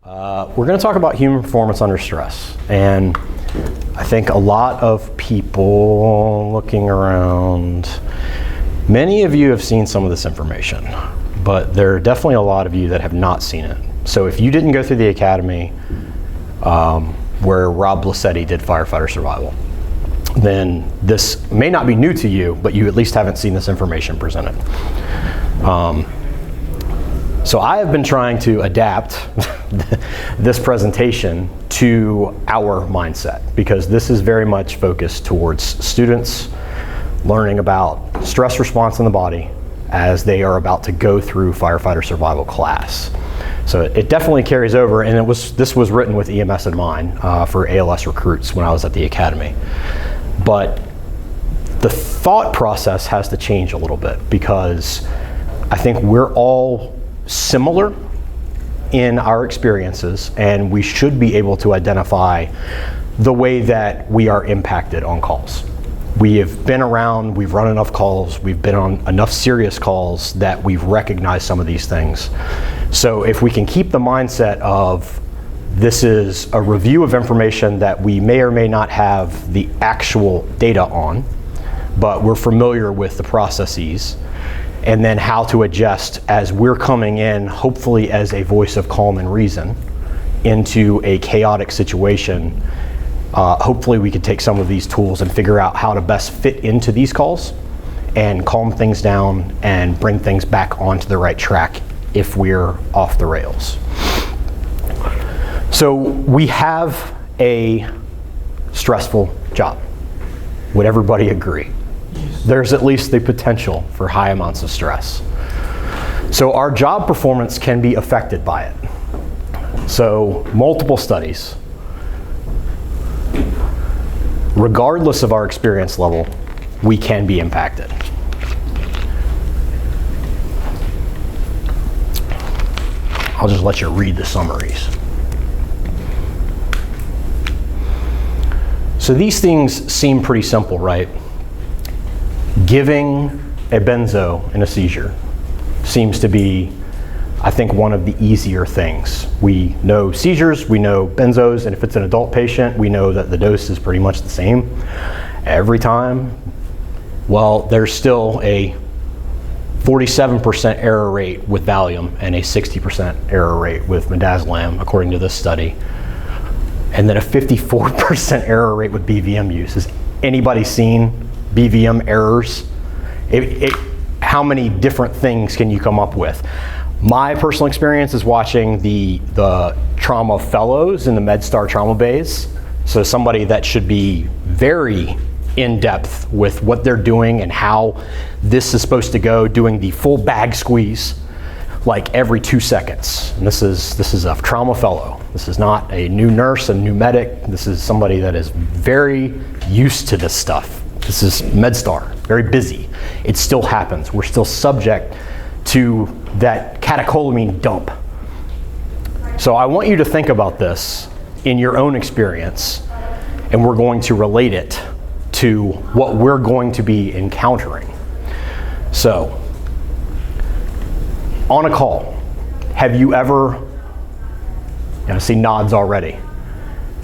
We're going to talk about human performance under stress, and I think a lot of people looking around, many of you have seen some of this information, but there are definitely a lot of you that have not seen it. So if you didn't go through the academy where Rob Blassetti did firefighter survival, then this may not be new to you, but you at least haven't seen this information presented. So I have been trying to adapt this presentation to our mindset, because this is very much focused towards students learning about stress response in the body as they are about to go through firefighter survival class. So it definitely carries over, and this was written with EMS in mind for ALS recruits when I was at the academy. But the thought process has to change a little bit, because I think we're all similar in our experiences, and we should be able to identify the way that we are impacted on calls. We have been around, we've run enough calls, we've been on enough serious calls that we've recognized some of these things. So if we can keep the mindset of this is a review of information that we may or may not have the actual data on, but we're familiar with the processes, and then how to adjust as we're coming in, hopefully as a voice of calm and reason, into a chaotic situation. Hopefully we could take some of these tools and figure out how to best fit into these calls and calm things down and bring things back onto the right track if we're off the rails. So we have a stressful job. Would everybody agree? There's at least the potential for high amounts of stress. So our job performance can be affected by it. So multiple studies, regardless of our experience level, we can be impacted. I'll just let you read the summaries. So these things seem pretty simple, right? Giving a benzo in a seizure seems to be, I think, one of the easier things. We know seizures, we know benzos, and if it's an adult patient, we know that the dose is pretty much the same every time. Well, there's still a 47% error rate with Valium and a 60% error rate with midazolam, according to this study. And then a 54% error rate with BVM use. Has anybody seen BVM errors? How many different things can you come up with? My personal experience is watching the trauma fellows in the MedStar trauma bays. So somebody that should be very in depth with what they're doing and how this is supposed to go, doing the full bag squeeze like every 2 seconds. And this is a trauma fellow. This is not a new nurse, a new medic. This is somebody that is very used to this stuff. This is MedStar, very busy. It still happens. We're still subject to that catecholamine dump. So I want you to think about this in your own experience, and we're going to relate it to what we're going to be encountering. So, on a call, have you ever, I see nods already,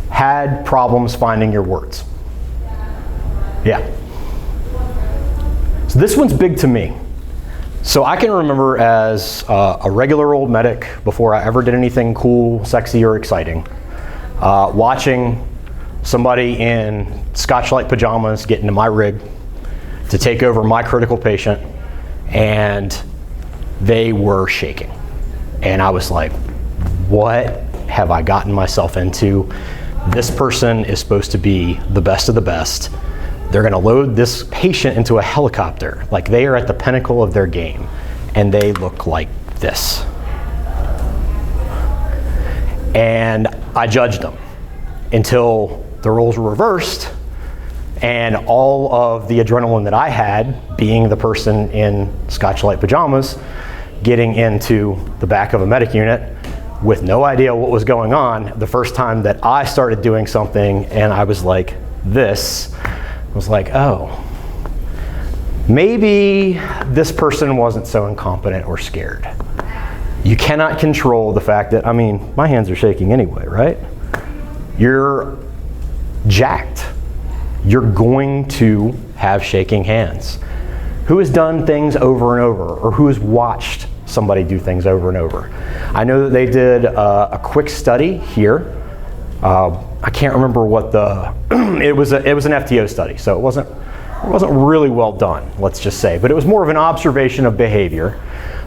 had problems finding your words? Yeah. So this one's big to me. So I can remember as a regular old medic, before I ever did anything cool, sexy, or exciting, watching somebody in Scotch-Lite pajamas get into my rig to take over my critical patient, and they were shaking. And I was like, what have I gotten myself into? This person is supposed to be the best of the best. They're gonna load this patient into a helicopter, like they are at the pinnacle of their game, and they look like this. And I judged them until the roles were reversed, and all of the adrenaline that I had, being the person in Scotch-Lite pajamas, getting into the back of a medic unit with no idea what was going on, the first time that I started doing something and I was like this, I was like, oh, maybe this person wasn't so incompetent or scared. You cannot control the fact that, my hands are shaking anyway, right? You're jacked. You're going to have shaking hands. Who has done things over and over, or who has watched somebody do things over and over? I know that they did a quick study here. I can't remember what it was an FTO study, so it wasn't really well done, let's just say. But it was more of an observation of behavior.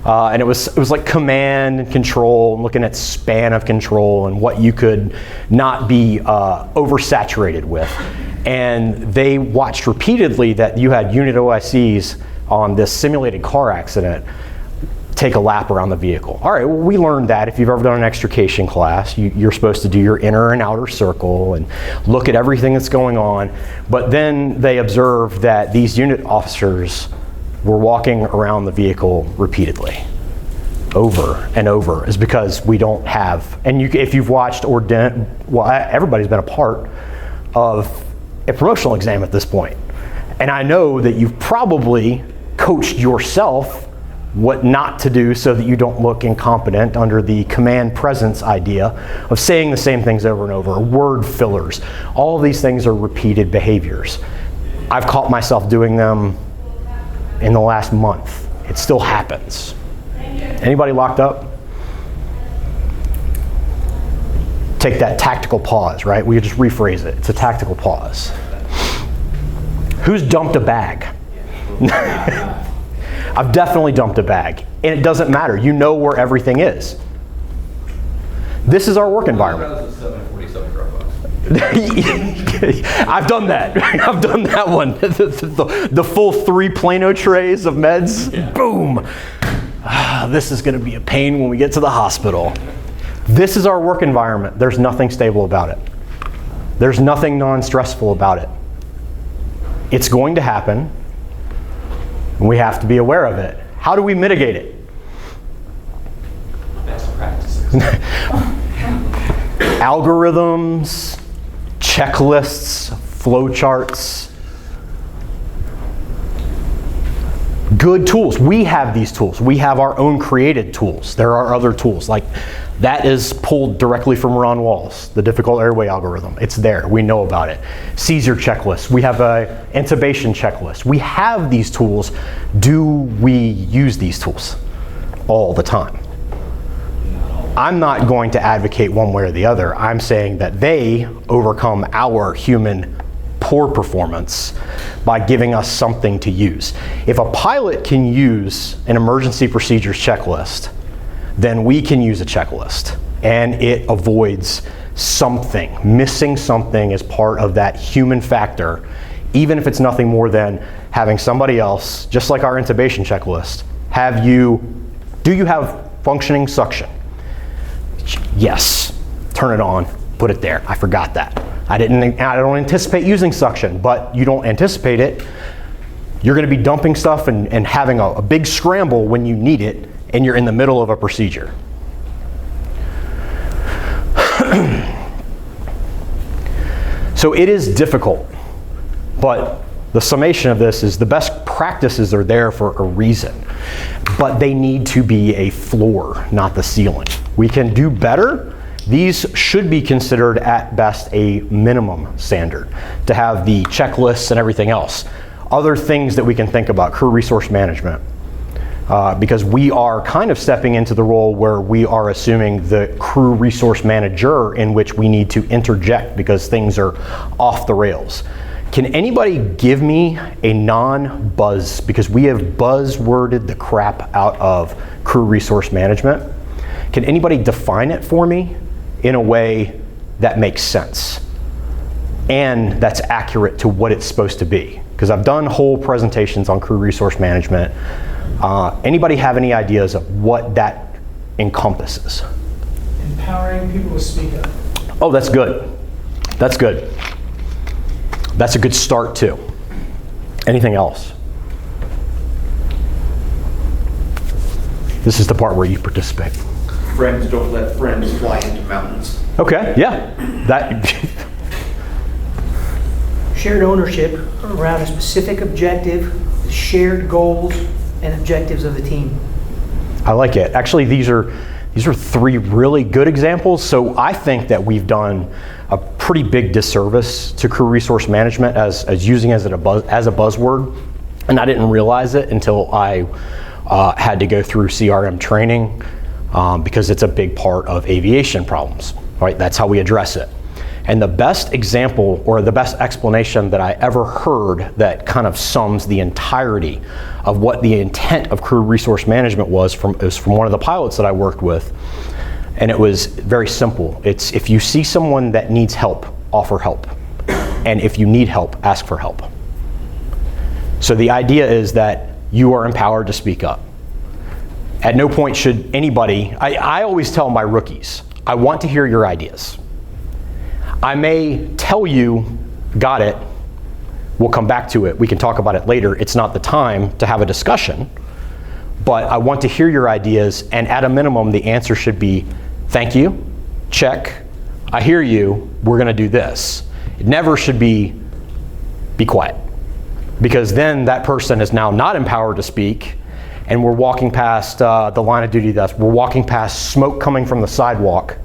And it was like command and control, and looking at span of control and what you could not be oversaturated with. And they watched repeatedly that you had unit OICs on this simulated car accident take a lap around the vehicle. All right, well, we learned that if you've ever done an extrication class, you're supposed to do your inner and outer circle and look at everything that's going on. But then they observed that these unit officers were walking around the vehicle repeatedly, over and over, is because we don't have, and if you've watched everybody's been a part of a promotional exam at this point. And I know that you've probably coached yourself what not to do so that you don't look incompetent under the command presence idea of saying the same things over and over, word fillers. All of these things are repeated behaviors. I've caught myself doing them in the last month. It still happens. Anybody locked up? Take that tactical pause, right? We just rephrase it. It's a tactical pause. Who's dumped a bag? I've definitely dumped a bag, and it doesn't matter. You know where everything is. This is our work environment. I've done that. I've done that one. The full 3 Plano trays of meds. Yeah. Boom. This is going to be a pain when we get to the hospital. This is our work environment. There's nothing stable about it. There's nothing non-stressful about it. It's going to happen, and we have to be aware of it. How do we mitigate it? Best practices. Algorithms, checklists, flowcharts, good tools. We have these tools. We have our own created tools. There are other tools. Like that is pulled directly from Ron Wall's, the difficult airway algorithm. It's there. We know about it. Seizure checklist. We have a intubation checklist. We have these tools. Do we use these tools all the time? I'm not going to advocate one way or the other. I'm saying that they overcome our human poor performance by giving us something to use. If a pilot can use an emergency procedures checklist, then we can use a checklist, and it avoids something. Missing something as part of that human factor, even if it's nothing more than having somebody else, just like our intubation checklist, do you have functioning suction? Yes, turn it on, put it there. I forgot that. I don't anticipate using suction, but you don't anticipate it. You're going to be dumping stuff and having a big scramble when you need it, and you're in the middle of a procedure. So it is difficult, but the summation of this is the best practices are there for a reason, but they need to be a floor, not the ceiling. We can do better. These should be considered at best a minimum standard to have the checklists and everything else. Other things that we can think about, crew resource management, because we are kind of stepping into the role where we are assuming the crew resource manager in which we need to interject because things are off the rails. Can anybody give me a non-buzz, because we have buzzworded the crap out of crew resource management. Can anybody define it for me in a way that makes sense and that's accurate to what it's supposed to be? Because I've done whole presentations on crew resource management. Anybody have any ideas of what that encompasses? Empowering people to speak up. Oh, that's good. That's good. That's a good start too. Anything else? This is the part where you participate. Friends don't let friends fly into mountains. Okay, yeah. That. Shared ownership around a specific objective, the shared goals and objectives of the team. I like it. Actually, these are three really good examples. So I think that we've done a pretty big disservice to crew resource management as using as a buzzword, and I didn't realize it until I had to go through CRM training because it's a big part of aviation problems. Right? That's how we address it. And the best example or the best explanation that I ever heard that kind of sums the entirety of what the intent of crew resource management was from one of the pilots that I worked with. And it was very simple. It's if you see someone that needs help, offer help. And if you need help, ask for help. So the idea is that you are empowered to speak up. At no point should anybody, I always tell my rookies, I want to hear your ideas. I may tell you, got it, we'll come back to it, we can talk about it later, it's not the time to have a discussion, but I want to hear your ideas, and at a minimum the answer should be, thank you, check, I hear you, we're gonna do this. It never should be quiet, because then that person is now not empowered to speak, and we're walking past the line of duty desk, we're walking past smoke coming from the sidewalk,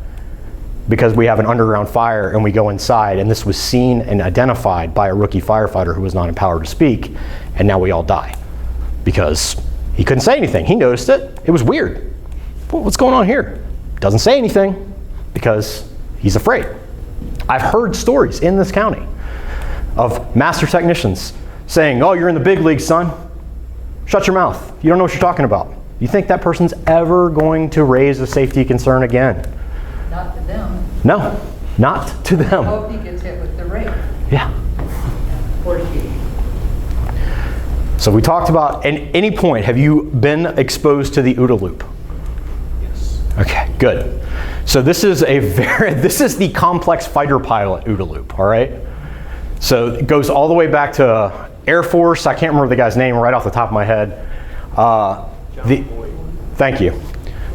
because we have an underground fire and we go inside, and this was seen and identified by a rookie firefighter who was not empowered to speak, and now we all die because he couldn't say anything. He noticed it. It was weird. What's going on here? Doesn't say anything because he's afraid. I've heard stories in this county of master technicians saying, oh, you're in the big leagues, son. Shut your mouth. You don't know what you're talking about. You think that person's ever going to raise a safety concern again? Not to them. No, not to I them. hope he gets hit with the rake. Yeah. Or she. So we talked about, at any point, have you been exposed to the ODA loop? Yes. Okay, good. So this is this is the complex fighter pilot ODA loop, all right? So it goes all the way back to Air Force. I can't remember the guy's name right off the top of my head. Thank you.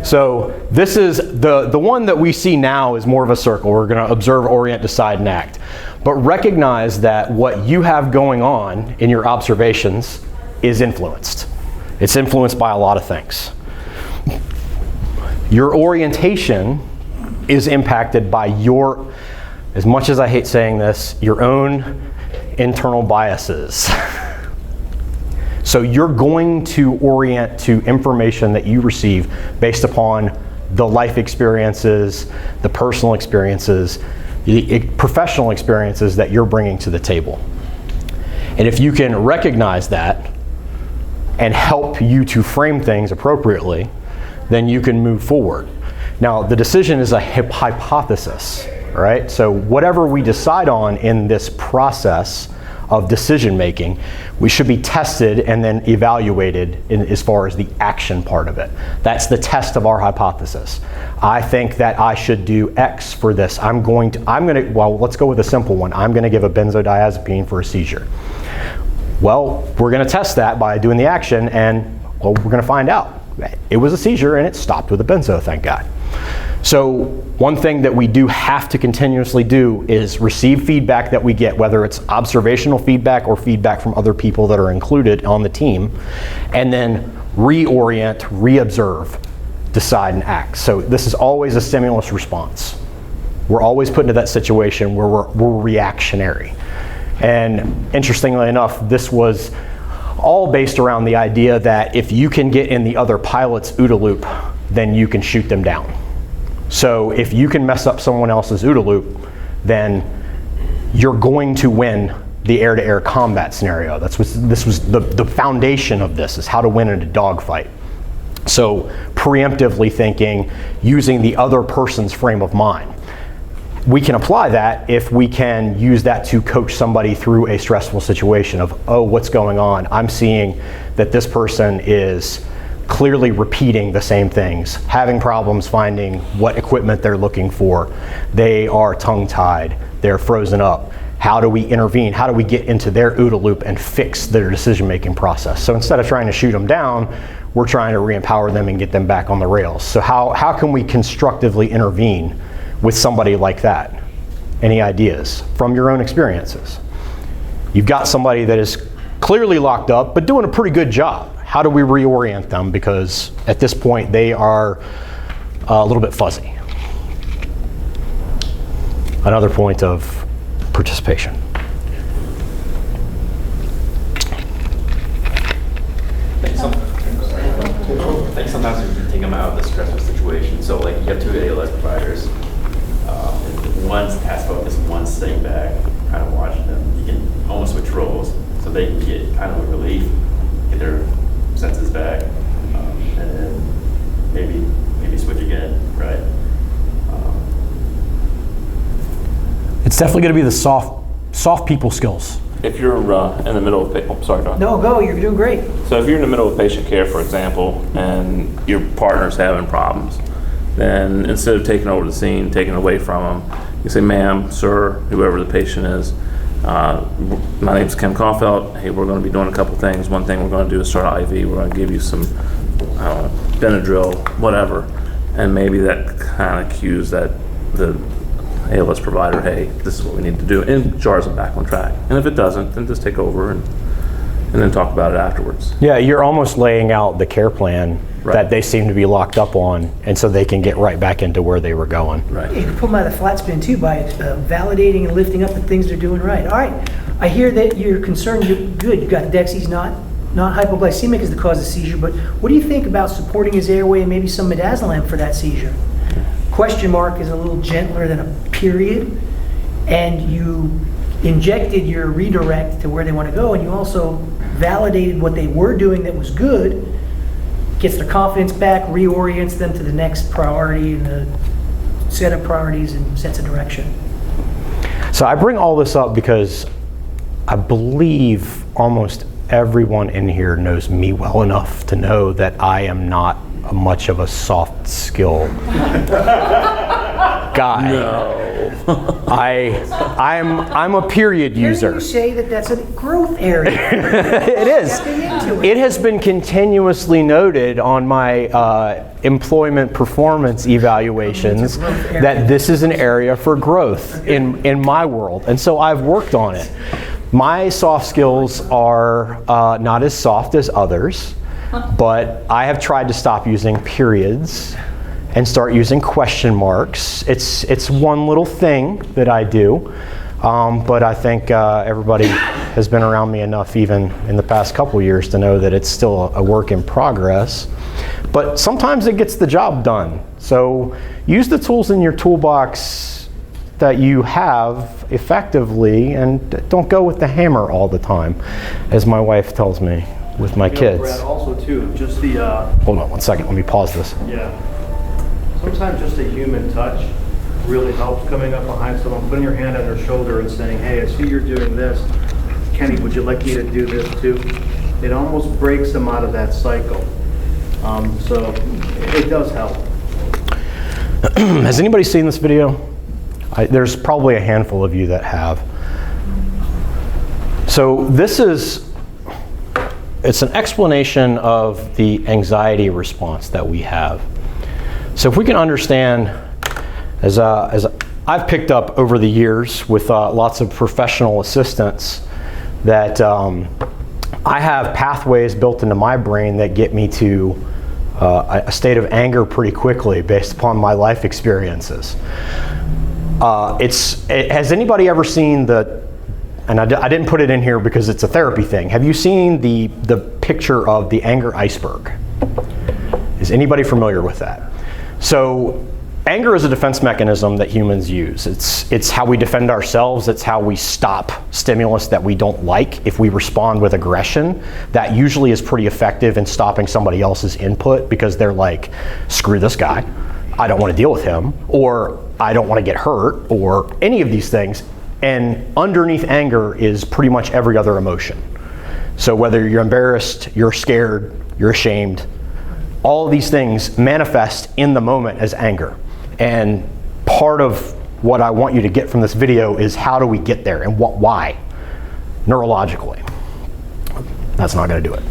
So this is the one that we see now is more of a circle. We're going to observe, orient, decide, and act. But recognize that what you have going on in your observations is influenced. It's influenced by a lot of things. Your orientation is impacted by your, as much as I hate saying this, your own internal biases. So you're going to orient to information that you receive based upon the life experiences, the personal experiences, the professional experiences that you're bringing to the table. And if you can recognize that and help you to frame things appropriately, then you can move forward. Now, the decision is a hypothesis, right? So whatever we decide on in this process of decision making, we should be tested and then evaluated as far as the action part of it. That's the test of our hypothesis. I think that I should do X for this. Well, let's go with a simple one. I'm gonna give a benzodiazepine for a seizure. Well, we're gonna test that by doing the action, and well, we're gonna find out. It was a seizure and it stopped with a benzo, thank God. So one thing that we do have to continuously do is receive feedback that we get, whether it's observational feedback or feedback from other people that are included on the team, and then reorient, reobserve, decide, and act. So this is always a stimulus response. We're always put into that situation where we're reactionary. And interestingly enough, this was all based around the idea that if you can get in the other pilot's ODA loop, then you can shoot them down. So if you can mess up someone else's ODA loop, then you're going to win the air-to-air combat scenario. This was the foundation of this, is how to win in a dogfight. So preemptively thinking, using the other person's frame of mind. We can apply that if we can use that to coach somebody through a stressful situation of, oh, what's going on? I'm seeing that this person is clearly repeating the same things, having problems finding what equipment they're looking for. They are tongue-tied, they're frozen up. How do we intervene? How do we get into their ODA loop and fix their decision-making process? So instead of trying to shoot them down, we're trying to re-empower them and get them back on the rails. So how can we constructively intervene with somebody like that? Any ideas from your own experiences? You've got somebody that is clearly locked up, but doing a pretty good job. how do we reorient them? Because at this point, they are a little bit fuzzy. Another point of participation. I think sometimes we can take them out of the stressful situation. So like you have two ALS providers. One's task focused, one's staying back, kind of watching them. You can almost switch roles so they can get kind of a relief, get their senses back, and then maybe switch again, right? It's definitely going to be the soft people skills. If you're in the middle of, sorry, Doc. No, go, you're doing great. So if you're in the middle of patient care, for example, and your partner's having problems, then instead of taking over the scene, taking away from them, you say, ma'am, sir, whoever the patient is, my name's Kim Caulfield. Hey, we're going to be doing a couple things. One thing we're going to do is start an IV. We're going to give you some, I don't know, Benadryl, whatever. And maybe that kind of cues that the ALS provider, hey, this is what we need to do, and jars them back on track. And if it doesn't, then just take over and then talk about it afterwards. Yeah, you're almost laying out the care plan that they seem to be locked up on, and so they can get right back into where they were going. Right. You can put them out of the flat spin too by validating and lifting up the things they're doing right. All right, I hear that you're concerned, you're good, you got Dexy's not hypoglycemic as the cause of seizure, but what do you think about supporting his airway and maybe some midazolam for that seizure? Question mark is a little gentler than a period, and you injected your redirect to where they want to go, and you also validated what they were doing that was good, gets their confidence back, reorients them to the next priority and the set of priorities and sets of direction. So I bring all this up because I believe almost everyone in here knows me well enough to know that I am not much of a soft skill guy. No. I'm a period user. You say that that's a growth area. It is. Stepping into It has been continuously noted on my employment performance evaluations that this is an area for growth in my world, and so I've worked on it. My soft skills are not as soft as others, but I have tried to stop using periods and start using question marks. It's one little thing that I do, but I think everybody has been around me enough even in the past couple years to know that it's still a work in progress. But sometimes it gets the job done. So use the tools in your toolbox that you have effectively, and don't go with the hammer all the time, as my wife tells me with my kids. Brad, also too, just the, Hold on one second, let me pause this. yeah, sometimes just a human touch really helps, coming up behind someone, putting your hand on their shoulder and saying, hey, I see you're doing this. Kenny, would you like me to do this too? It almost breaks them out of that cycle. So it does help. Has anybody seen this video? There's probably a handful of you that have. So this is, it's an explanation of the anxiety response that we have. So if we can understand, as I've picked up over the years with lots of professional assistants, that I have pathways built into my brain that get me to a state of anger pretty quickly based upon my life experiences. Has anybody ever seen and I didn't put it in here because it's a therapy thing. Have you seen the picture of the anger iceberg? Is anybody familiar with that? So anger is a defense mechanism that humans use. It's how we defend ourselves. It's how we stop stimulus that we don't like. If we respond with aggression, that usually is pretty effective in stopping somebody else's input because they're like, screw this guy. I don't want to deal with him, or I don't want to get hurt, or any of these things. And underneath anger is pretty much every other emotion. So whether you're embarrassed, you're scared, you're ashamed, all of these things manifest in the moment as anger. And part of what I want you to get from this video is how do we get there and why, neurologically. That's not going to do it.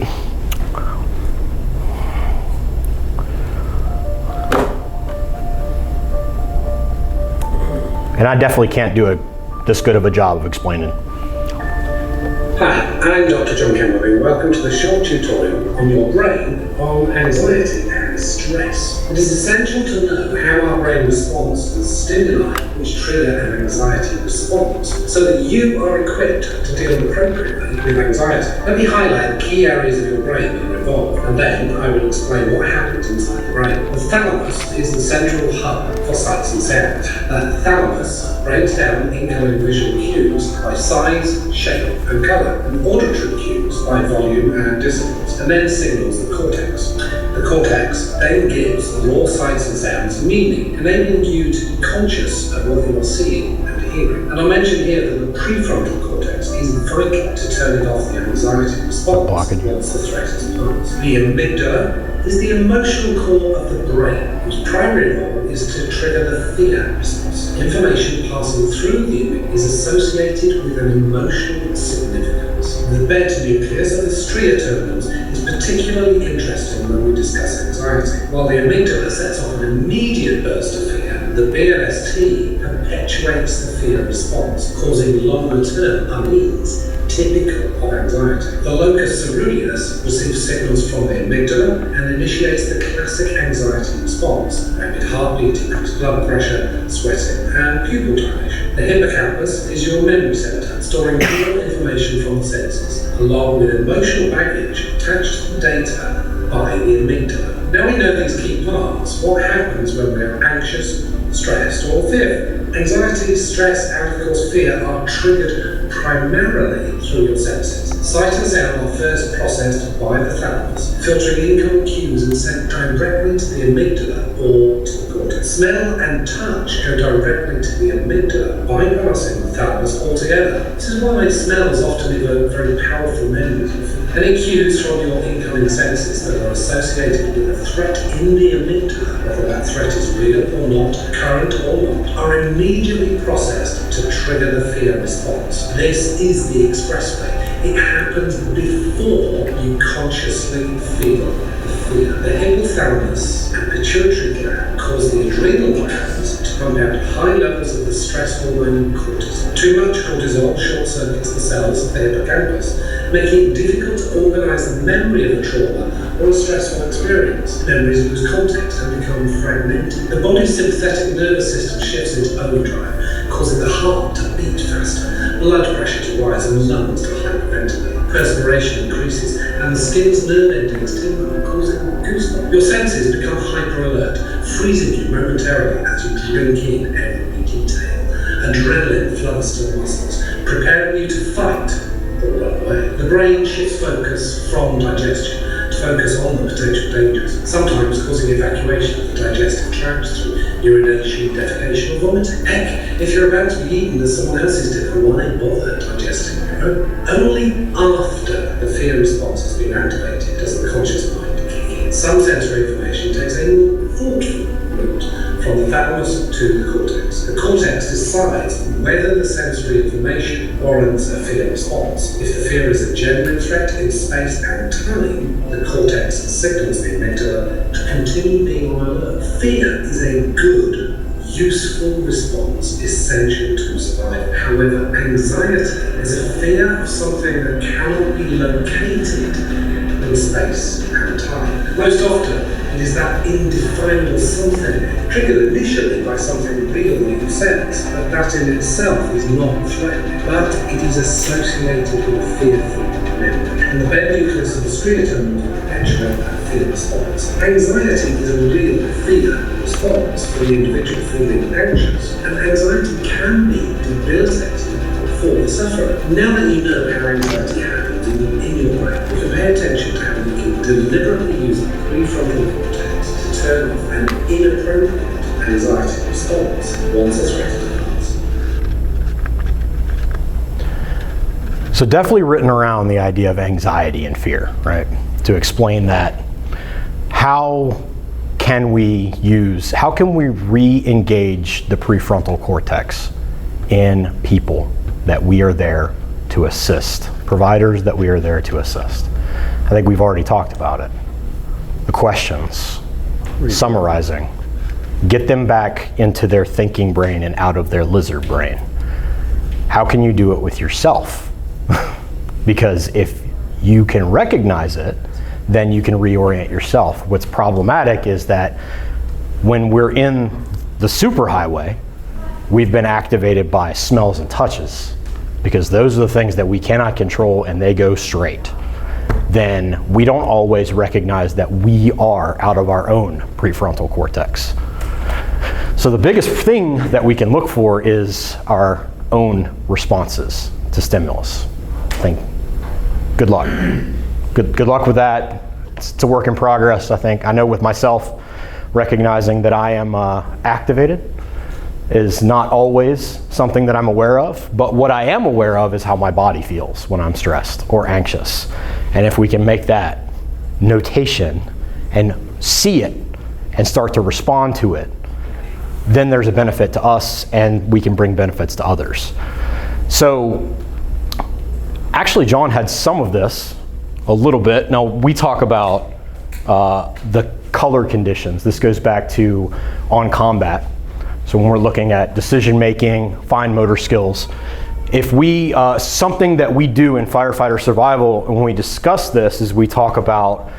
And I definitely can't do this good of a job of explaining. Hi, I'm Dr. John Campbell. Welcome to the short tutorial on your brain on anxiety and stress. It is essential to know how our brain responds to the stimuli which trigger an anxiety response, so that you are equipped to deal appropriately with anxiety. Let me highlight the key areas of your brain that are involved, and then I will explain what happens inside the brain. The thalamus is the central hub for sights and sounds. The thalamus breaks down incoming visual cues by size, shape, and colour, and auditory cues by volume and dissonance, and then signals the cortex. The cortex then gives the raw sights and sounds meaning, enabling you to be conscious of what you are seeing and hearing. And I mention here that the prefrontal cortex is vital to turning off the anxiety response once the threat has passed. The amygdala is the emotional core of the brain, whose primary role is to trigger the fear response. Information passing through the amygdala is associated with an emotional significance. The beta nucleus of the striatonals is particularly interesting when we discuss anxiety. While the amygdala sets off an immediate burst of fear, the BLST perpetuates the fear response, causing longer-term unease, typical of anxiety. The locus ceruleus receives signals from the amygdala and initiates the classic anxiety response: rapid heartbeat, increased blood pressure, sweating, and pupil dilation. The hippocampus is your memory center, storing real information from the senses, along with emotional baggage attached to the data by the amygdala. Now we know these key parts. What happens when we're anxious, stressed, or fearful? Anxiety, stress, and of course fear are triggered primarily through your senses. Sight and sound are first processed by the thalamus, filtering incoming cues and sent directly to the amygdala or to the cortex. Smell and touch go directly to the amygdala, bypassing the thalamus altogether. This is why smells often evoke very powerful memories of food. Any cues from your incoming senses that are associated with a threat in the amygdala, whether that threat is real or not, current or not, are immediately processed to trigger the fear response. This is the expressway. It happens before you consciously feel the fear. The hypothalamus and pituitary gland cause the adrenal glands to pump out high levels of the stress hormone cortisol. Too much cortisol short-circuits the cells of the hippocampus, making it difficult to organize the memory of a trauma or a stressful experience. Memories lose context and become fragmented. The body's sympathetic nervous system shifts into overdrive, causing the heart to beat faster, blood pressure to rise, and lungs to hyperventilate. Perspiration increases, and the skin's nerve endings tingle, causing goosebumps. Your senses become hyper-alert, freezing you momentarily as you drink in every detail. Adrenaline floods to the muscles, preparing you to fight or run away. The brain shifts focus from digestion to focus on the potential dangers, sometimes causing evacuation of the digestive tract through urination, defecation, or vomiting. Heck, if you're about to be eaten as someone else's dinner, why bother digesting your own? Only after the fear response has been activated does the conscious mind kick in. Some sensory information takes a more thoughtful route from the thalamus to the cortex. The cortex decides whether the sensory information warrants a fear response. If the fear is a genuine threat in space and time, the cortex signals the amygdala to continue being on alert. Fear is a good, useful response essential to survival. However, anxiety is a fear of something that cannot be located in space and time. Most often, it is that indefinable something, triggered initially by something real that you sense, but that in itself is not threatened, but it is associated with a fearful memory. And the beta nucleus of the striatum perpetuate that fear response. Anxiety is a real fear response for the individual feeling anxious, and anxiety can be debilitating for the sufferer. Now that you know how anxiety happens in your brain, you can pay attention to how you can deliberately use the prefrontal cortex to turn off an inappropriate anxiety response once a threat develops. So definitely written around the idea of anxiety and fear, right? To explain that, how can we re-engage the prefrontal cortex in people that we are there to assist, providers that we are there to assist? I think we've already talked about it. The questions, summarizing, get them back into their thinking brain and out of their lizard brain. How can you do it with yourself? because if you can recognize it, then you can reorient yourself. What's problematic is that when we're in the superhighway, we've been activated by smells and touches, because those are the things that we cannot control and they go straight. Then we don't always recognize that we are out of our own prefrontal cortex. So the biggest thing that we can look for is our own responses to stimulus. I think, good luck. Good luck with that. It's a work in progress, I think. I know with myself, recognizing that I am activated is not always something that I'm aware of, but what I am aware of is how my body feels when I'm stressed or anxious. And if we can make that notation and see it and start to respond to it, then there's a benefit to us and we can bring benefits to others. So actually John had some of this a little bit. Now we talk about the color conditions. This goes back to on combat. So when we're looking at decision making, fine motor skills, if we, something that we do in firefighter survival when we discuss this is we talk about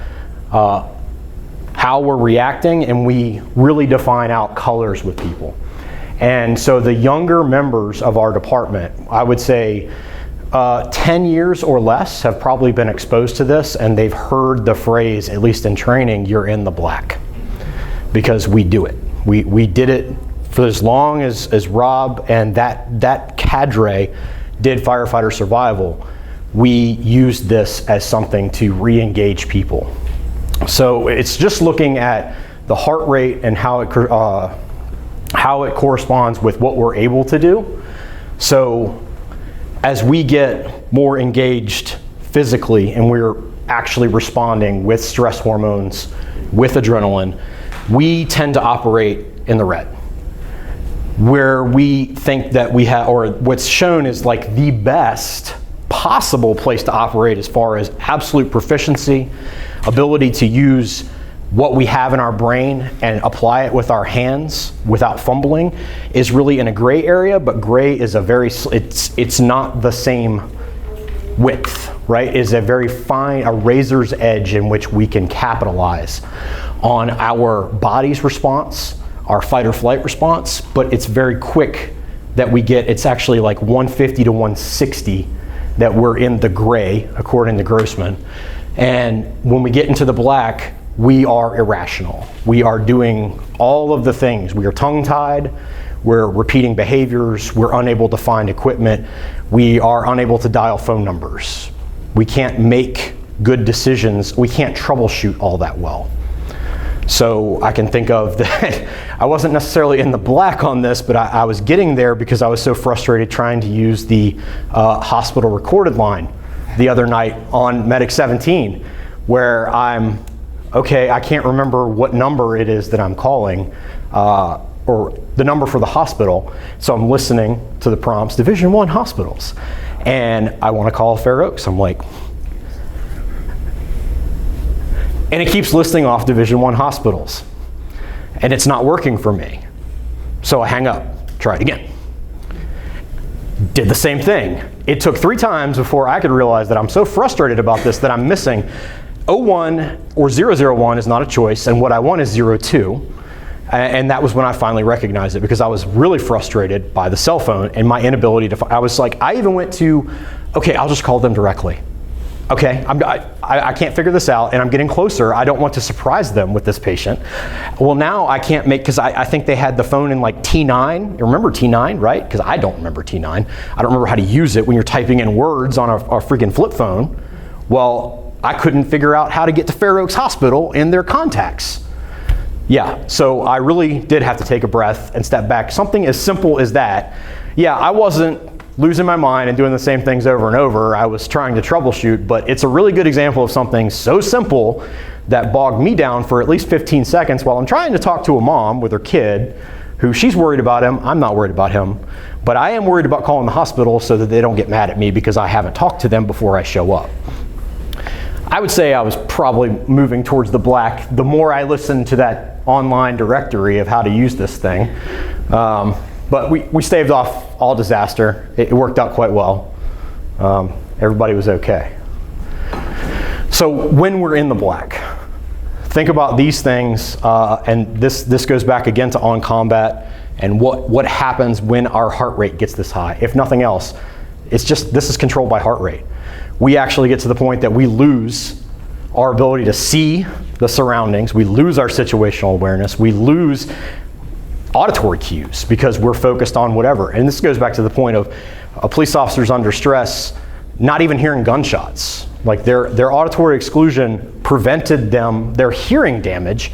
how we're reacting, and we really define out colors with people. And so the younger members of our department, I would say 10 years or less, have probably been exposed to this, and they've heard the phrase, at least in training, "you're in the black," because we do it. We did it for as long as Rob and that cadre did firefighter survival. We used this as something to re-engage people. So it's just looking at the heart rate and how it corresponds with what we're able to do. So as we get more engaged physically and we're actually responding with stress hormones, with adrenaline, we tend to operate in the red, where we think that we have, or what's shown is like the best possible place to operate as far as absolute proficiency, ability to use what we have in our brain and apply it with our hands without fumbling, is really in a gray area, but gray is a very, it's not the same width, right? It's a very fine, a razor's edge in which we can capitalize on our body's response, our fight or flight response, but it's very quick that we get, it's actually like 150 to 160 that we're in the gray, according to Grossman. And when we get into the black, we are irrational. We are doing all of the things. We are tongue-tied, we're repeating behaviors, we're unable to find equipment, we are unable to dial phone numbers. We can't make good decisions, we can't troubleshoot all that well. So I can think of that. I wasn't necessarily in the black on this, but I was getting there because I was so frustrated trying to use the hospital recorded line the other night on Medic 17, where I'm, okay, I can't remember what number it is that I'm calling, or the number for the hospital. So I'm listening to the prompts, Division I hospitals. And I want to call Fair Oaks. I'm like, and it keeps listing off Division I hospitals. And it's not working for me. So I hang up, try it again. Did the same thing. It took 3 times before I could realize that I'm so frustrated about this that I'm missing 01 or 001 is not a choice, and what I want is 02. And that was when I finally recognized it, because I was really frustrated by the cell phone and my inability to, I was like, I even went to, okay, I'll just call them directly. Okay, I can't figure this out, and I'm getting closer. I don't want to surprise them with this patient. Well, now I can't make, because I think they had the phone in like T9. You remember T9, right? Because I don't remember T9. I don't remember how to use it when you're typing in words on a freaking flip phone. Well, I couldn't figure out how to get to Fair Oaks Hospital in their contacts. Yeah, so I really did have to take a breath and step back. Something as simple as that. Yeah, I wasn't losing my mind and doing the same things over and over. I was trying to troubleshoot, but it's a really good example of something so simple that bogged me down for at least 15 seconds while I'm trying to talk to a mom with her kid who she's worried about him. I'm not worried about him, but I am worried about calling the hospital so that they don't get mad at me because I haven't talked to them before I show up. I would say I was probably moving towards the black the more I listened to that online directory of how to use this thing. But we staved off all disaster. It worked out quite well. everybody was okay. So when we're in the black, think about these things, and this goes back again to on combat and what happens when our heart rate gets this high. If nothing else, this is controlled by heart rate. We actually get to the point that we lose our ability to see the surroundings, we lose our situational awareness, we lose auditory cues because we're focused on whatever. And this goes back to the point of police officers under stress not even hearing gunshots. Like their auditory exclusion prevented them, their hearing damage,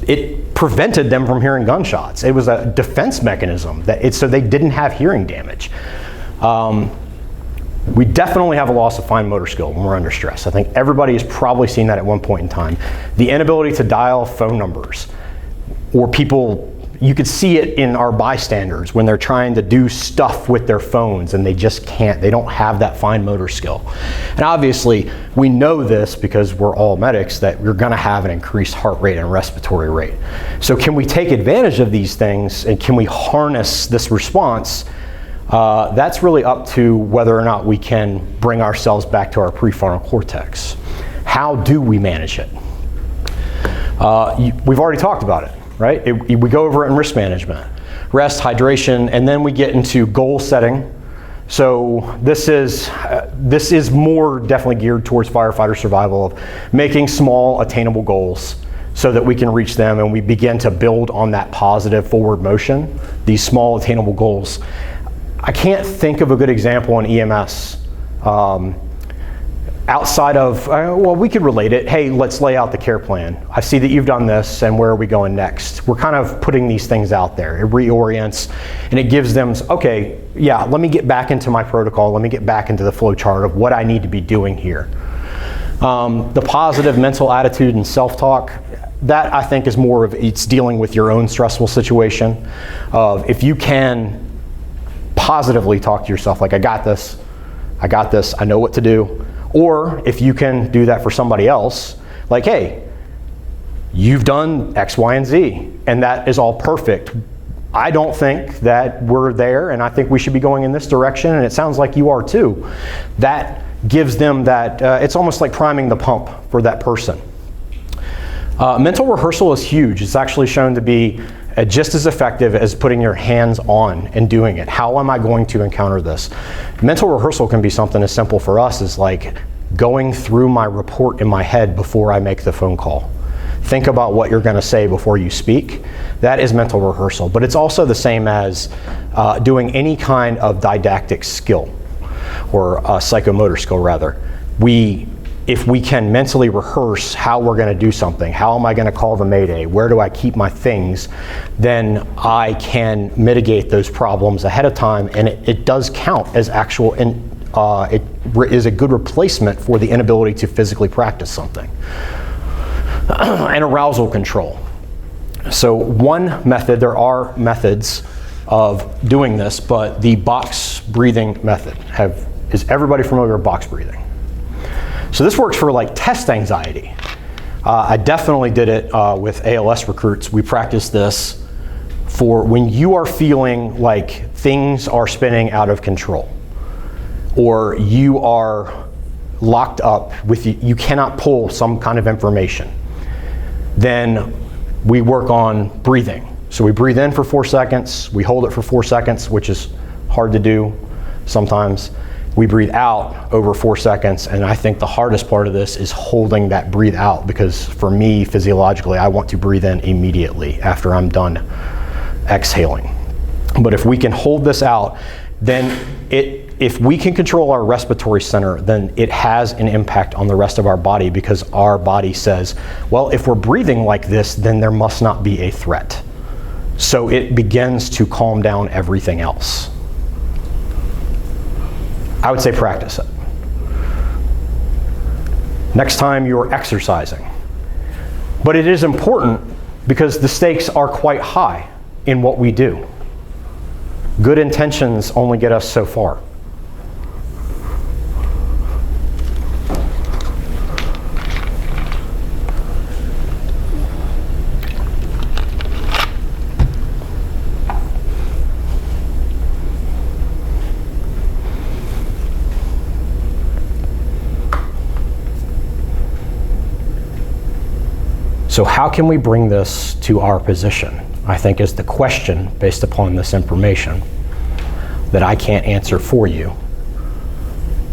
it prevented them from hearing gunshots. It was a defense mechanism so they didn't have hearing damage. We definitely have a loss of fine motor skill when we're under stress. I think everybody has probably seen that at one point in time. The inability to dial phone numbers, or people, you could see it in our bystanders when they're trying to do stuff with their phones and they just can't, they don't have that fine motor skill. And obviously we know this because we're all medics that we're gonna have an increased heart rate and respiratory rate. So can we take advantage of these things and can we harness this response? That's really up to whether or not we can bring ourselves back to our prefrontal cortex. How do we manage it? We've already talked about it, right? We go over it in risk management, rest, hydration, and then we get into goal setting. So this is more definitely geared towards firefighter survival, of making small attainable goals so that we can reach them and we begin to build on that positive forward motion, these small attainable goals. I can't think of a good example in EMS outside of, well, we could relate it. Hey, let's lay out the care plan. I see that you've done this, and where are we going next? We're kind of putting these things out there. It reorients, and it gives them, okay, yeah, let me get back into my protocol. Let me get back into the flow chart of what I need to be doing here. The positive mental attitude and self-talk, that I think is more of, it's dealing with your own stressful situation. If you can positively talk to yourself like, I got this, I know what to do. Or if you can do that for somebody else, like, hey, you've done X, Y, and Z, and that is all perfect. I don't think that we're there, and I think we should be going in this direction, and it sounds like you are too. That gives them that, it's almost like priming the pump for that person. Mental rehearsal is huge. It's actually shown to be just as effective as putting your hands on and doing it. How am I going to encounter this? Mental rehearsal can be something as simple for us as like going through my report in my head before I make the phone call. Think about what you're going to say before you speak. That is mental rehearsal, but it's also the same as doing any kind of didactic skill, or psychomotor skill rather. If we can mentally rehearse how we're going to do something, how am I going to call the mayday, where do I keep my things, then I can mitigate those problems ahead of time, and it does count as actual, and it is a good replacement for the inability to physically practice something. And arousal control. So one method, there are methods of doing this, but the box breathing method, is everybody familiar with box breathing? So this works for like test anxiety. I definitely did it with ALS recruits. We practiced this for when you are feeling like things are spinning out of control, or you are locked up with, you cannot pull some kind of information. Then we work on breathing. So we breathe in for 4 seconds, we hold it for 4 seconds, which is hard to do sometimes. We breathe out over 4 seconds, and I think the hardest part of this is holding that breathe out, because for me, physiologically, I want to breathe in immediately after I'm done exhaling. But if we can hold this out, then if we can control our respiratory center, then it has an impact on the rest of our body, because our body says, well, if we're breathing like this, then there must not be a threat. So it begins to calm down everything else. I would say practice it. Next time you're exercising. But it is important because the stakes are quite high in what we do. Good intentions only get us so far. So how can we bring this to our position? I think is the question based upon this information that I can't answer for you,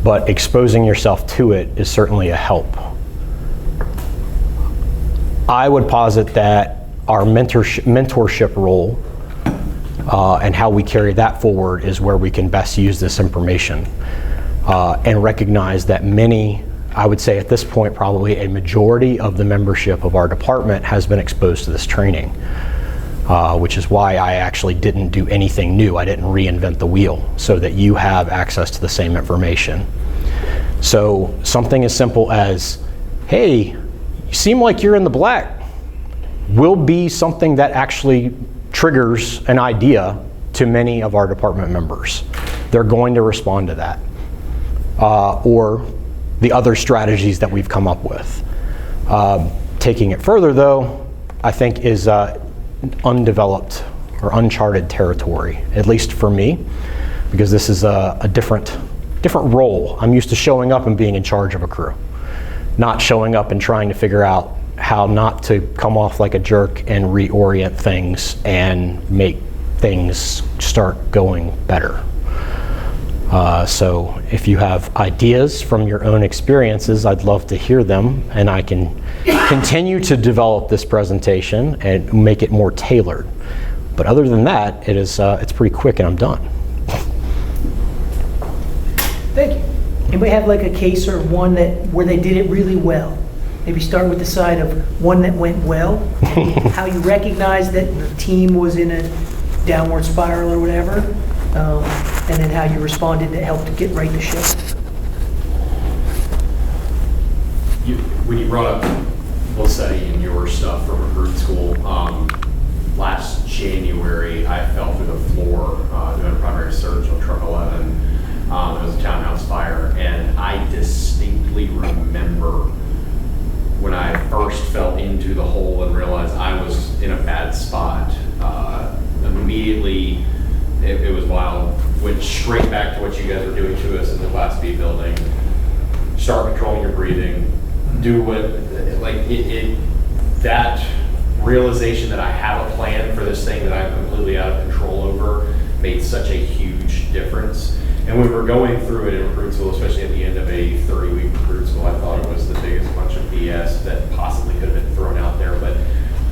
but exposing yourself to it is certainly a help. I would posit that our mentorship role and how we carry that forward is where we can best use this information and recognize that many, I would say at this point, probably a majority of the membership of our department has been exposed to this training, which is why I actually didn't do anything new. I didn't reinvent the wheel so that you have access to the same information. So something as simple as, hey, you seem like you're in the black, will be something that actually triggers an idea to many of our department members. They're going to respond to that. Or the other strategies that we've come up with. Taking it further though, I think is undeveloped or uncharted territory, at least for me, because this is a different role. I'm used to showing up and being in charge of a crew, not showing up and trying to figure out how not to come off like a jerk and reorient things and make things start going better. So if you have ideas from your own experiences, I'd love to hear them, and I can continue to develop this presentation and make it more tailored. But other than that, it's pretty quick and I'm done. Thank you. Anybody have like a case or one where they did it really well? Maybe start with the side of one that went well, how you recognized that the team was in a downward spiral or whatever, and then how you responded that helped to get right the ship. When you brought up both study and your stuff from recruit school, last January I fell through the floor doing a primary search on truck 11. It was a townhouse fire, and I distinctly remember when I first fell into the hole and realized I was in a bad spot. Immediately, it was wild. Went straight back to what you guys were doing to us in the Class B building. Start controlling your breathing. Do what, that realization that I have a plan for this thing that I'm completely out of control over made such a huge difference. And when we were going through it in recruit school, especially at the end of a 30-week recruit school, I thought it was the biggest bunch of BS that possibly could have been thrown out there. But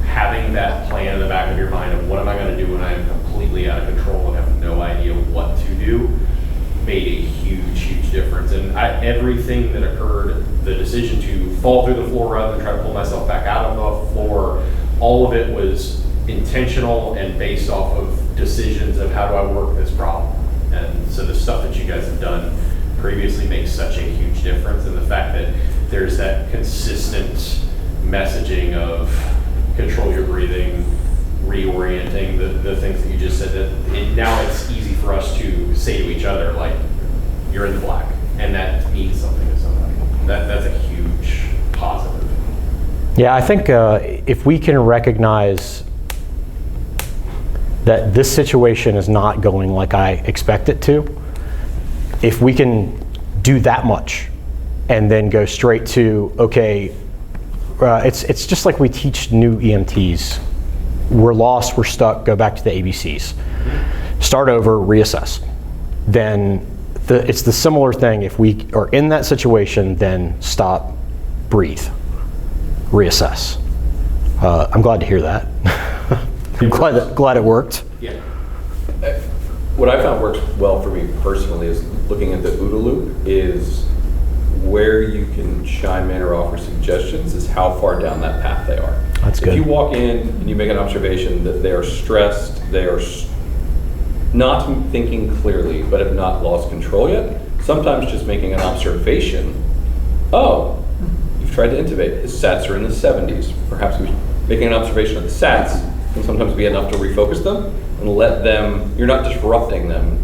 having that plan in the back of your mind of what am I going to do when I am completely out of control and have no idea what to do made a huge, huge difference. And everything that occurred, the decision to fall through the floor rather than try to pull myself back out of the floor, all of it was intentional and based off of decisions of how do I work this problem. And so the stuff that you guys have done previously makes such a huge difference. And the fact that there's that consistent messaging of control your breathing, reorienting, the things that you just said, that now it's easy for us to say to each other, like, you're in the black. And that means something to somebody. That's a huge positive. Yeah, I think if we can recognize that this situation is not going like I expect it to, if we can do that much and then go straight to, okay, it's just like we teach new EMTs. We're lost, we're stuck, go back to the ABCs. Start over, reassess. Then it's the similar thing. If we are in that situation, then stop, breathe, reassess. I'm glad to hear that. I'm glad it worked. Yeah. What I found works well for me personally is looking at the ODA loop is where you can chime in or offer suggestions is how far down that path they are. That's good. If you walk in and you make an observation that they are stressed, they are not thinking clearly, but have not lost control yet, sometimes just making an observation, oh, you've tried to intubate, his SATs are in the 70s. Perhaps making an observation of the SATs can sometimes be enough to refocus them and let them, you're not disrupting them.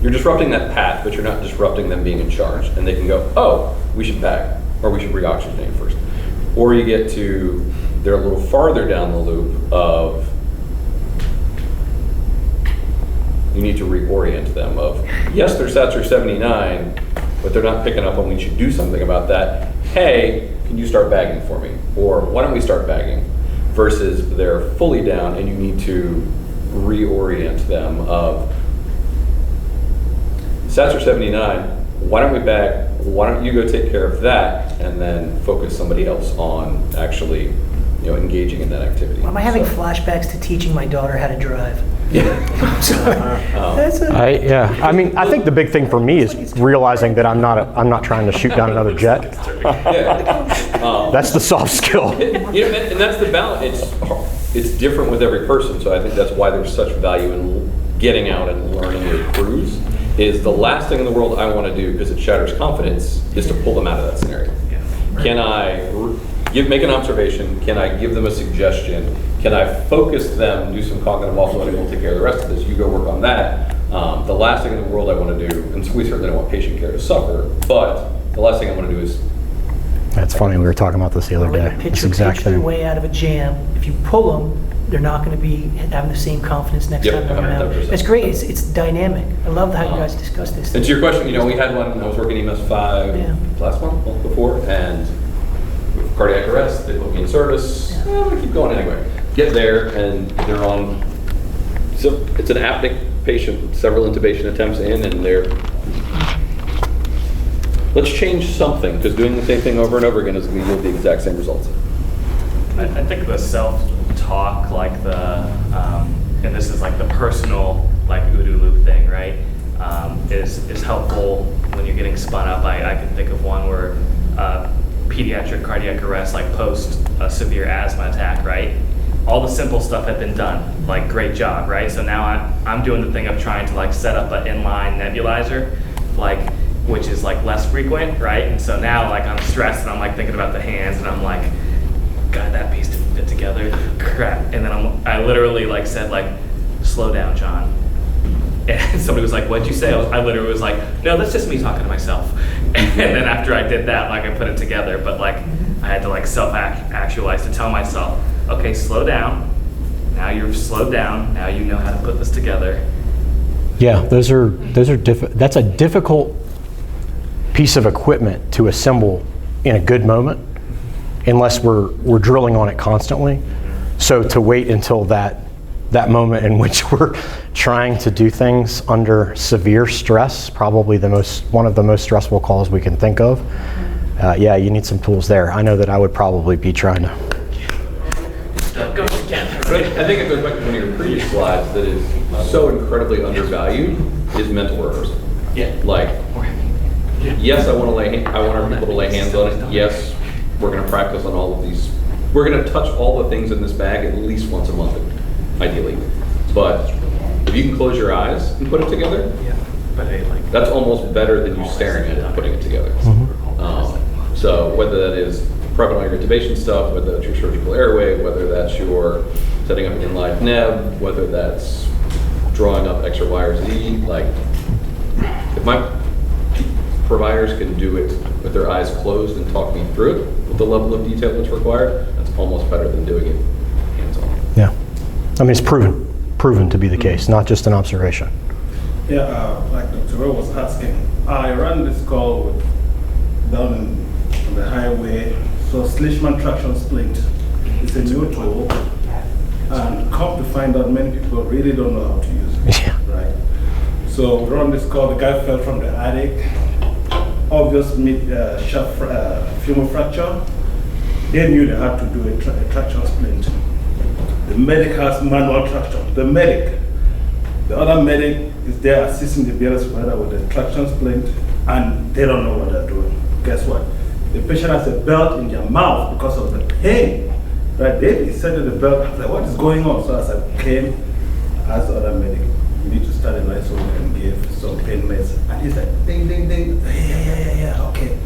You're disrupting that path, but you're not disrupting them being in charge. And they can go, oh, we should back, or we should re-oxygenate first. Or you get to, they're a little farther down the loop of, you need to reorient them of, yes, their SATs are 79, but they're not picking up on we should do something about that. hey, can you start bagging for me? Or why don't we start bagging? Versus they're fully down and you need to reorient them of, sats are 79, why don't we bag, why don't you go take care of that and then focus somebody else on actually, engaging in that activity. Am I having So- flashbacks to teaching my daughter how to drive? Yeah. That's a, I mean, I think the big thing for me is realizing that I'm not trying to shoot down another jet. Yeah. That's the soft skill. And that's the balance. It's different with every person. So I think that's why there's such value in getting out and learning your crews. Is the last thing in the world I want to do, because it shatters confidence, is to pull them out of that scenario. Can I make an observation? Can I give them a suggestion? Can I focus them, do some cognitive offloading, we'll take care of the rest of this, you go work on that. The last thing in the world I want to do, and we certainly don't want patient care to suffer, but the last thing I want to do is, That's funny, we were talking about this the other like day. a This pitcher exact pitch their thing. way out of a jam. If you pull them, they're not going to be having the same confidence next Yep, time they're around. 100%. That's great. It's dynamic. I love how you guys discuss this. and to your question, we had one, I was working EMS 5 Yeah. last month before, and with cardiac arrest, they put me in service. Yeah. I'm gonna keep going anyway. Get there, and they're on, so it's an apneic patient, several intubation attempts in, and they're, let's change something, because doing the same thing over and over again is going to yield the exact same results. I think the self-talk, like and this is like the personal, like OODA loop thing, right? Is helpful when you're getting spun up. I can think of one where pediatric cardiac arrest, like post a severe asthma attack, right? All the simple stuff had been done, like great job, right? So now I'm doing the thing of trying to like set up an inline nebulizer, like, which is like less frequent, right? And so now like I'm stressed and I'm like thinking about the hands and I'm like, God, that piece didn't fit together, crap. And then I literally like said like, slow down, John. And somebody was like, what'd you say? I literally was like, no, that's just me talking to myself. And then after I did that, like I put it together, but like I had to like self-actualize to tell myself, okay, slow down. Now you're slowed down. Now you know how to put this together. Yeah, that's a difficult piece of equipment to assemble in a good moment, unless we're drilling on it constantly. So to wait until that moment in which we're trying to do things under severe stress, probably one of the most stressful calls we can think of. Yeah, you need some tools there. I know that I would probably be trying to. I think it goes back to one of your previous slides that is so incredibly undervalued is mental rehearsal. Yeah. Like, yes, I want our people to lay hands on it. Yes, we're going to practice on all of these. We're going to touch all the things in this bag at least once a month, ideally. But if you can close your eyes and put it together, that's almost better than you staring at it and putting it together. So whether that is prepping all your intubation stuff, whether that's your surgical airway, whether that's your setting up an inline neb, whether that's drawing up X or Y or Z, like if my providers can do it with their eyes closed and talk me through it with the level of detail that's required, that's almost better than doing it hands-on. Yeah, I mean it's proven to be the case, not just an observation. Yeah, like Dr. Rowe was asking, I ran this call down on the highway. So Slishman traction splint is a new tool, and come to find out many people really don't know how to use it. Yeah. Right. So we run this call. The guy fell from the attic, obvious mid-shaft femur fracture. They knew they had to do a traction splint. The medic has manual traction. The other medic is there assisting the BLS provider with the traction splint, and they don't know what they're doing. Guess what? The patient has a belt in their mouth because of the pain. Right? They inserted the belt. I was like, what is going on? So as I came, I asked the other medic, you need to start a line so we can give some pain meds. And he's like, ding, ding, ding. Yeah, okay.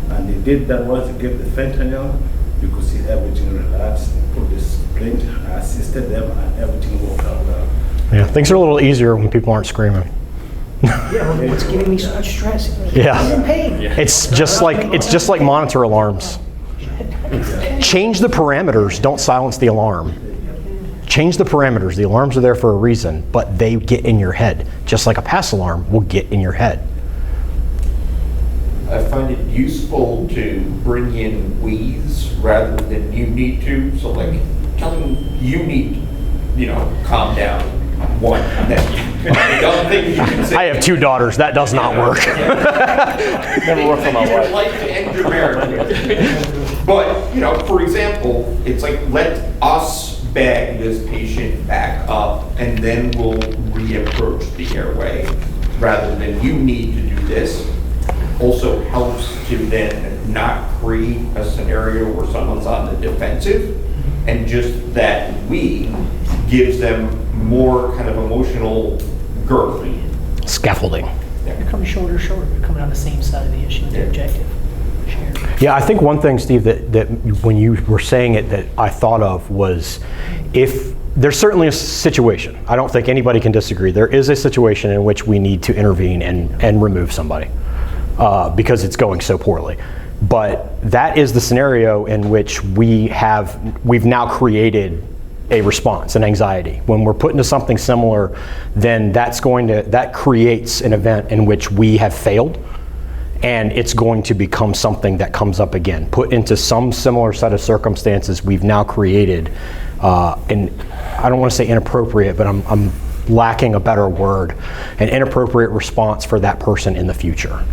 And they did that once they gave the fentanyl. You could see everything relaxed. Put this splint, I assisted them, and everything worked out well. Yeah, things are a little easier when people aren't screaming. Yeah, well, what's giving me so much stress? Yeah. I'm in pain. It's just like monitor alarms. Change the parameters, don't silence the alarm. Change the parameters. The alarms are there for a reason, but they get in your head. Just like a pass alarm will get in your head. I find it useful to bring in we's rather than you need to. So like telling you need, calm down. One. I don't think you can say. I have 2 daughters. That does not work. Never worked for my wife. Like to end your marriage. But, for example, it's like, let us bag this patient back up and then we'll reapproach the airway rather than you need to do this. Also helps to then not create a scenario where someone's on the defensive, and just that we gives them more kind of emotional girth. Scaffolding. You're coming shoulder to shoulder. You're coming on the same side of the issue, the objective. Shared. Yeah, I think one thing, Steve, that when you were saying it that I thought of was, if there's certainly a situation, I don't think anybody can disagree, there is a situation in which we need to intervene and remove somebody because it's going so poorly. But that is the scenario in which we've now created a response, an anxiety. When we're put into something similar, then that creates an event in which we have failed, and it's going to become something that comes up again. Put into some similar set of circumstances, we've now created, and I don't want to say inappropriate, but I'm lacking a better word, an inappropriate response for that person in the future.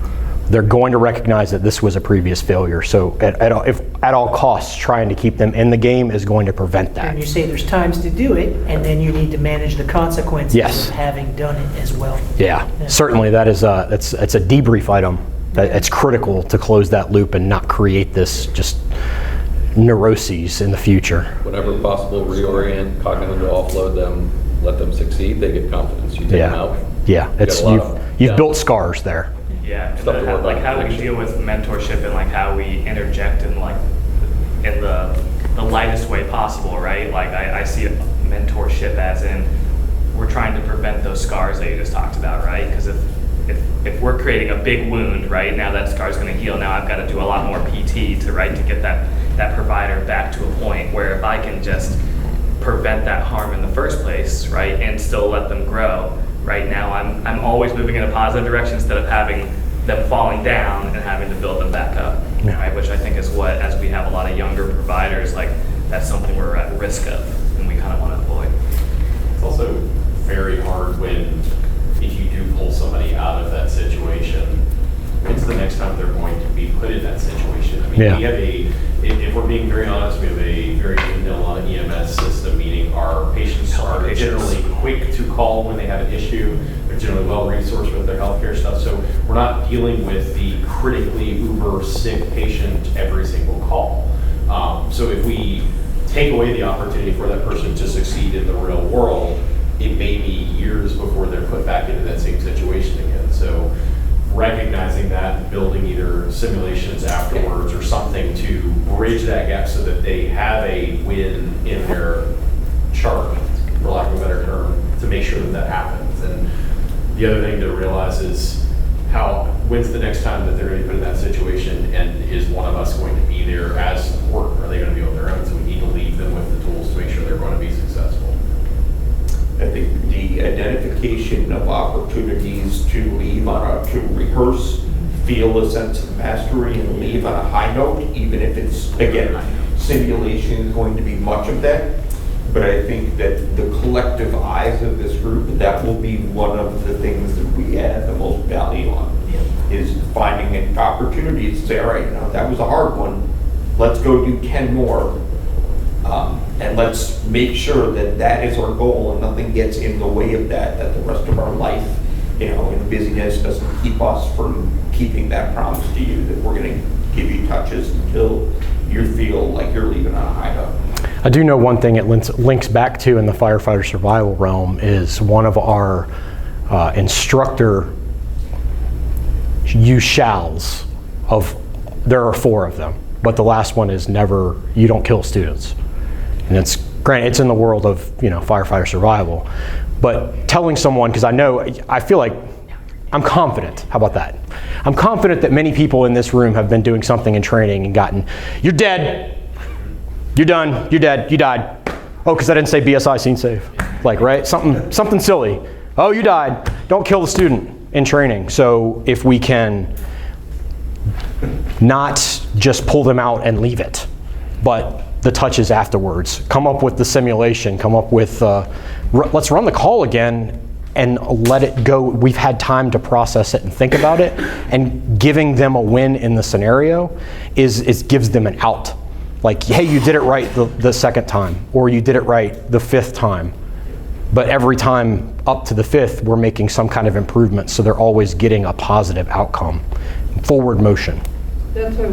They're going to recognize that this was a previous failure. So at all costs, trying to keep them in the game is going to prevent that. And you say there's times to do it, and then you need to manage the consequences Yes. of having done it as well. Yeah, certainly that is it's a debrief item. It's critical to close that loop and not create this just neuroses in the future. Whenever possible, reorient, cognitively offload them, let them succeed, they get confidence. You take them out. Yeah, you've built scars there. Yeah, and Stuff to work on. how do we deal with mentorship and how we interject in in the lightest way possible, right? I see mentorship as in we're trying to prevent those scars that you just talked about, right? Because if we're creating a big wound, right, now that scar's going to heal. Now I've got to do a lot more PT to get that provider back to a point where if I can just prevent that harm in the first place, right, and still let them grow. Right now, I'm always moving in a positive direction instead of having them falling down and having to build them back up, right? Which I think is what, as we have a lot of younger providers, that's something we're at risk of, and we kind of want to avoid. It's also very hard when, if you do pull somebody out of that situation, it's the next time they're going to be put in that situation. I mean, we have if we're being very honest, we have a very vanilla EMS system, meaning our patients are generally quick to call when they have an issue. They're generally well-resourced with their healthcare stuff, so we're not dealing with the critically uber sick patient every single call. So if we take away the opportunity for that person to succeed in the real world, it may be years before they're put back into that same situation again. So recognizing that and building either simulations afterwards or something to bridge that gap so that they have a win in their chart, for lack of a better term, to make sure that happens. And the other thing to realize is when's the next time that they're going to be put in that situation, and is one of us going to be there as support? Are they going to be on their own? So we need to leave them with the tools to make sure they're going to be successful. I think the identification of opportunities to rehearse, feel a sense of mastery, and leave on a high note, even if it's, again, simulation is going to be much of that. But I think that the collective eyes of this group, that will be one of the things that we add the most value on, is finding an opportunity to say, all right, that was a hard one. Let's go do 10 more. And let's make sure that that is our goal and nothing gets in the way of that the rest of our life, in busyness doesn't keep us from keeping that promise to you that we're going to give you touches until you feel like you're leaving on a high note. I do know one thing it links back to in the firefighter survival realm is one of our instructor you shalls there are 4 of them, but the last one is never, you don't kill students. And it's granted, it's in the world of firefighter survival, but telling someone, because I feel like I'm confident. How about that? I'm confident that many people in this room have been doing something in training and gotten, you're dead, you're done, you're dead, you died. Oh, because I didn't say BSI scene save, right? Something silly. Oh, you died. Don't kill the student in training. So if we can Not just pull them out and leave it, but the touches afterwards. Come up with the simulation, come up with, let's run the call again and let it go. We've had time to process it and think about it, and giving them a win in the scenario gives them an out. Like, hey, you did it right the second time, or you did it right the fifth time. But every time up to the fifth, we're making some kind of improvement, so they're always getting a positive outcome. Forward motion. That's why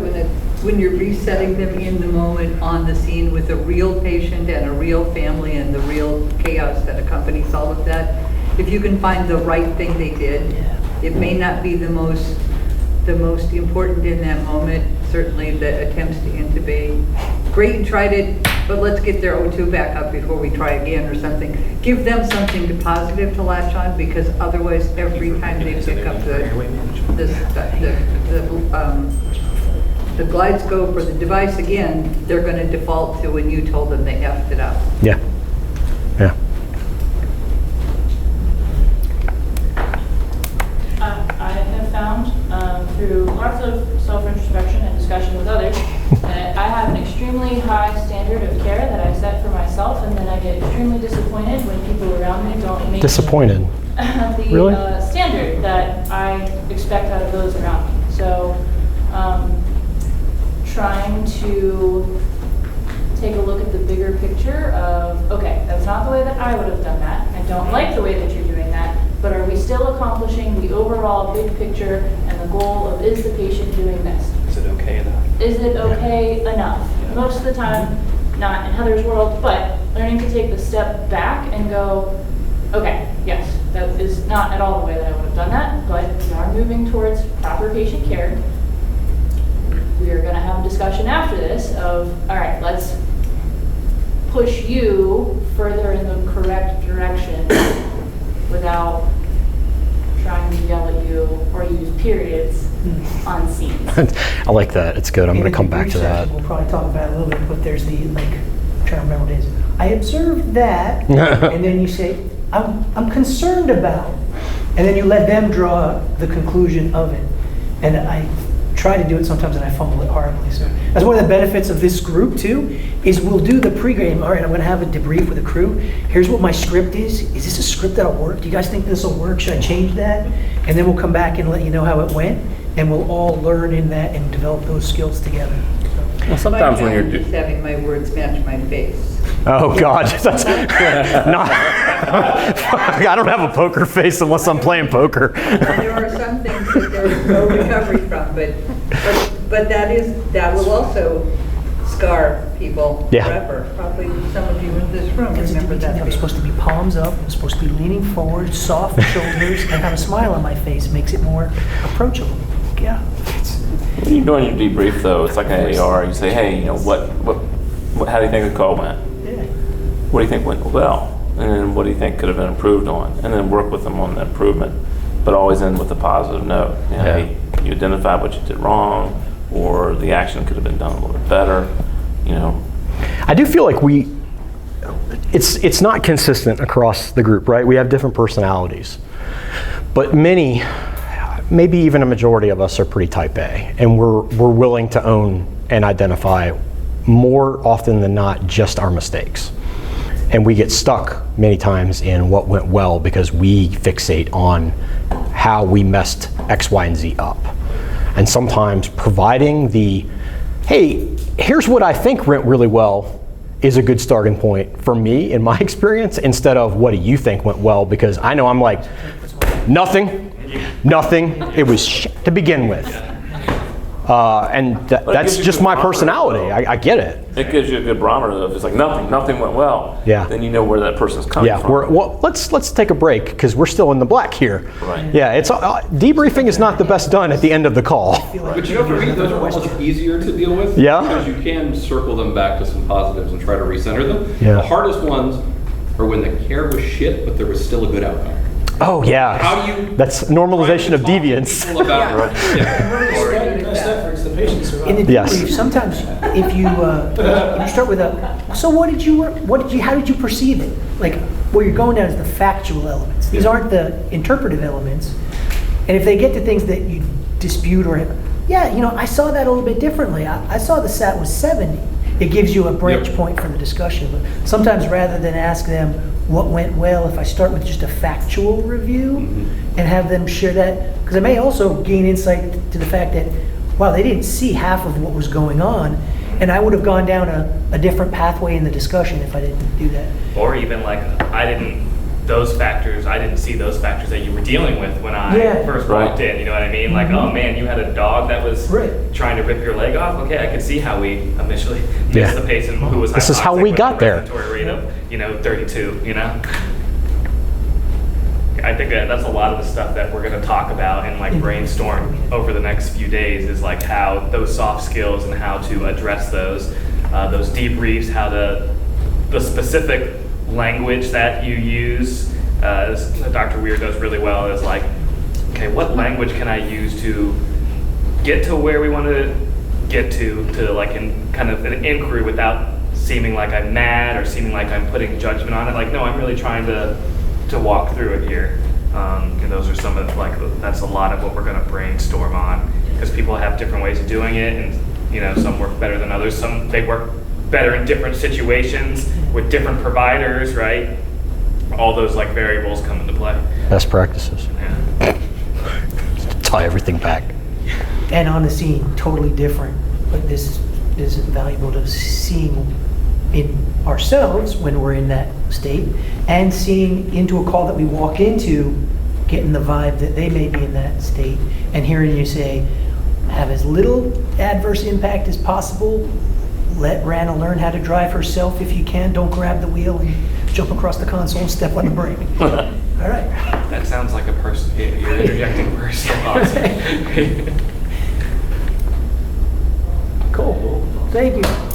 when you're resetting them in the moment on the scene with a real patient and a real family and the real chaos that accompanies all of that, if you can find the right thing they did, it may not be the most important in that moment. Certainly the attempts to intubate, great, you tried it, but let's get their O2 back up before we try again or something. Give them something positive to latch on, because otherwise every time they pick up the glide scope or the device again, they're going to default to when you told them they effed it up. Yeah. Yeah. I have found through lots of self-introspection and discussion with others that I have an extremely high standard of care that I set for myself, and then I get extremely disappointed when people around me don't meet Disappointed. the Really? Standard that I expect out of those around me. So trying to take a look at the bigger picture of, okay, that's not the way that I would have done that. I don't like the way that you're doing that, but are we still accomplishing the overall big picture and the goal of, is the patient doing this? Is it okay enough? Is it okay enough? Most of the time, not in Heather's world, but learning to take the step back and go, okay, yes, that is not at all the way that I would have done that, but we are moving towards proper patient care. We are going to have a discussion after this of, all right, let's push you further in the correct direction without trying to yell at you or use periods on scenes. I like that. It's good. I'm going to come back to that. We'll probably talk about it a little bit, but there's the, like, I'm trying to remember what it is. I observed that, and then you say, I'm concerned about, and then you let them draw the conclusion of it. And I try to do it sometimes and I fumble it horribly. So that's one of the benefits of this group too, is we'll do the pregame. All right, I'm gonna have a debrief with the crew. Here's what my script is. Is this a script that'll work? Do you guys think this will work? Should I change that? And then we'll come back and let you know how it went, and we'll all learn in that and develop those skills together. Well, sometimes when you're just having my words match my face. Oh God, that's not. I don't have a poker face unless I'm playing poker. There are some things that there's no recovery from, but that will also scar people forever. Probably some of you in this room remember that. I'm supposed to be palms up. I'm supposed to be leaning forward, soft shoulders, and have a smile on my face. Makes it more approachable. Yeah. When you're doing your debrief, though, it's like an AR. You say, hey, you know, what, how do you think the call went? Yeah. What do you think went well? And then what do you think could have been improved on? And then work with them on the improvement, but always end with a positive note. You know, hey, you identified what you did wrong, or the action could have been done a little bit better. You know, I do feel like it's not consistent across the group, right? We have different personalities, but many, maybe even a majority of us are pretty type A, and we're willing to own and identify more often than not just our mistakes. And we get stuck many times in what went well because we fixate on how we messed X, Y, and Z up. And sometimes providing the, hey, here's what I think went really well is a good starting point for me in my experience, instead of what do you think went well, because I know I'm like, nothing, it was shit to begin with. And that's just my personality. I get it. It gives you a good barometer of, it's like nothing went well. Yeah. Then you know where that person's coming from. Well, let's take a break because we're still in the black here. Right. Yeah, it's debriefing is not the best done at the end of the call. But you know, for me, those are almost easier to deal with. Yeah. Because you can circle them back to some positives and try to recenter them. Yeah. The hardest ones are when the care was shit, but there was still a good outcome. Oh yeah. How do you? That's normalization of deviance. In the debrief, sometimes if you start with so how did you perceive it? Like where you're going down is the factual elements. These aren't the interpretive elements. And if they get to things that you dispute or yeah, I saw that a little bit differently. I saw the SAT was 70. It gives you a branch Yep. point for the discussion. But sometimes rather than ask them what went well, if I start with just a factual review and have them share that, because I may also gain insight to the fact that, wow, they didn't see half of what was going on, and I would have gone down a different pathway in the discussion if I didn't do that. Or even like, I didn't see those factors that you were dealing with when I Yeah. first walked in, you know what I mean? Like, oh man, you had a dog that was Right. trying to rip your leg off? Okay, I could see how we initially missed Yeah. the patient who was This is how hypoxic we with got a there. respiratory rate of, 32, I think that's a lot of the stuff that we're going to talk about and like brainstorm over the next few days is like how those soft skills and how to address those debriefs, the specific language that you use, as Dr. Weir does really well, is like, okay, what language can I use to get to where we want to get to like in kind of an inquiry without seeming like I'm mad or seeming like I'm putting judgment on it. Like, no, I'm really trying to walk through it here. And those are some of that's a lot of what we're going to brainstorm on, because people have different ways of doing it, and some work better than others. Some they work better in different situations with different providers, right? All those like variables come into play. Best practices. Yeah. Tie everything back. And on the scene, totally different. But this is valuable to seeing in ourselves when we're in that state, and seeing into a call that we walk into, getting the vibe that they may be in that state, and hearing you say, have as little adverse impact as possible. Let Rana learn how to drive herself if you can. Don't grab the wheel and jump across the console and step on the brake. All right. That sounds like a person. You're interjecting personal thoughts. Cool. Thank you.